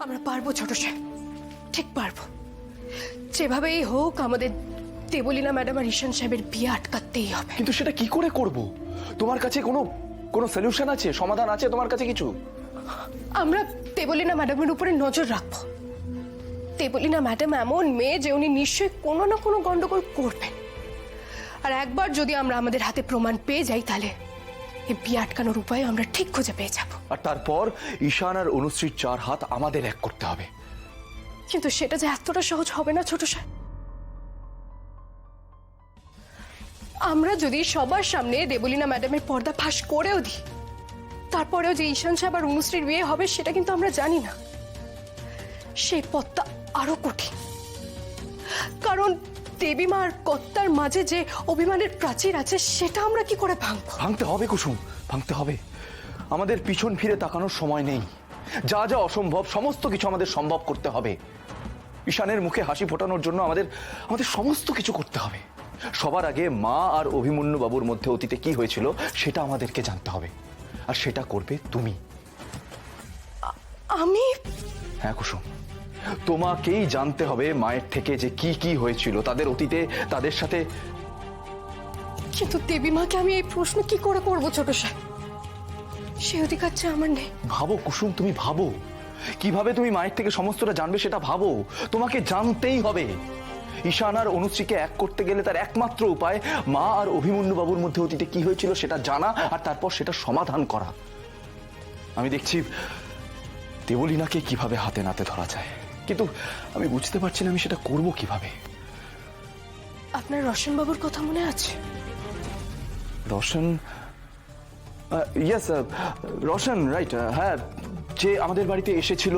আমরা পারবো ছোট সাহেব, ঠিক পারবো। যেভাবেই হোক আমাদের দেবলীনা ম্যাডাম আর ঈশান সাহেবের বিয়ে আটকাতেই হবে। কিন্তু সেটা কি করে করব? তোমার কাছে কোনো কোনো সলিউশন আছে, সমাধান আছে তোমার কাছে কিছু? আমরা দেবলীনা ম্যাডামের উপরে নজর রাখবো। দেবলীনা ম্যাডাম এমন মেয়ে যে উনি নিশ্চয়ই কোনো না কোনো গন্ডগোল করবেন, আর একবার যদি আমরা আমাদের হাতে প্রমাণ পেয়ে যাই তাহলে এই বিয়ে আটকানোর উপায় আমরা ঠিক খুঁজে পেয়ে যাব। আর তারপর ঈশান আর অনুশ্রীর 4 হাত আমাদের এক করতে হবে। কিন্তু সেটা যে এতটা সহজ হবে না ছোট সাহেব। আমরা যদি সবার সামনে দেবলীনা ম্যাডামের পর্দা ফাঁস করেও দিই, তারপরেও যে ঈশান সাহেব আর অনুশ্রীর বিয়ে হবে সেটা কিন্তু আমরা জানি না। সেই পথটা আরো কঠিন, কারণ দেবীমা আর কর্তার মাঝে যে অভিমানের প্রাচীর আছে সেটা আমরা কি করে ভাঙবো? ভাঙতে হবে কুসুম, ভাঙতে হবে। আমাদের পিছন ফিরে তাকানোর সময় নেই। যা যা অসম্ভব সমস্ত কিছু আমাদের সম্ভব করতে হবে। ঈশানের মুখে হাসি ফোটানোর জন্য আমাদের সমস্ত কিছু করতে হবে। সবার আগে মা আর অভিমন্যু বাবুর মধ্যে অতীতে কি হয়েছিল সেটা আমাদেরকে জানতে হবে, আর সেটা করবে তুমি। আমি? হ্যাঁ কুসুম, তোমাকেই জানতে হবে মায়ের থেকে যে কি কি হয়েছিল তাদের অতীতে, তাদের সাথে। কিন্তু দেবীমাকে আমি এই প্রশ্ন কি করে করবো ছোট সাহেব? সে অধিকার যে আমার নেই। ভাবো কুসুম, তুমি ভাবো কিভাবে তুমি মায়ের থেকে সমস্তটা জানবে সেটা ভাবো। তোমাকে জানতেই হবে। ঈশান আর অনুশ্রীকে এক করতে গেলে তার একমাত্র উপায় মা আর অভিমন্যু বাবুর মধ্যে অতীতে কি হয়েছিল সেটা জানা, আর তারপর সেটা সমাধান করা। আমি দেখছি দেবলীনাকে কিভাবে হাতে নাতে ধরা যায়, কিন্তু আমি বুঝতে পারছি না আমি সেটা করব কিভাবে। আপনার রোশন বাবুর কথা মনে আছে? রোশন? Yes, Roshan, right. হ্যাঁ, যে আমাদের বাড়িতে এসেছিল।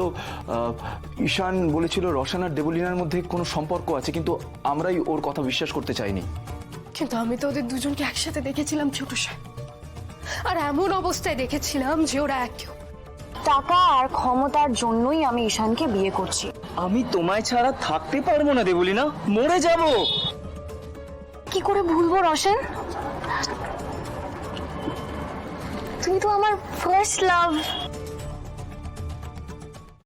ঈশান বলেছিল রোশন আর দেবলীনার মধ্যে কোনো সম্পর্ক আছে, কিন্তু আমরাই ওর কথা বিশ্বাস করতে চাইনি। কিন্তু আমি তো ওদের দুজনকে একসাথে দেখেছিলাম ছোট সাহেব, আর এমন অবস্থায় দেখেছিলাম যে ওরা এক। টাকা আর ক্ষমতার জন্যই আমি ঈশানকে বিয়ে করছি। আমি তোমায় ছাড়া থাকতে পারবো না দেবলীনা, মরে যাব। কি করে ভুলবো রোশন? তুমি তো আমার ফার্স্ট লাভ।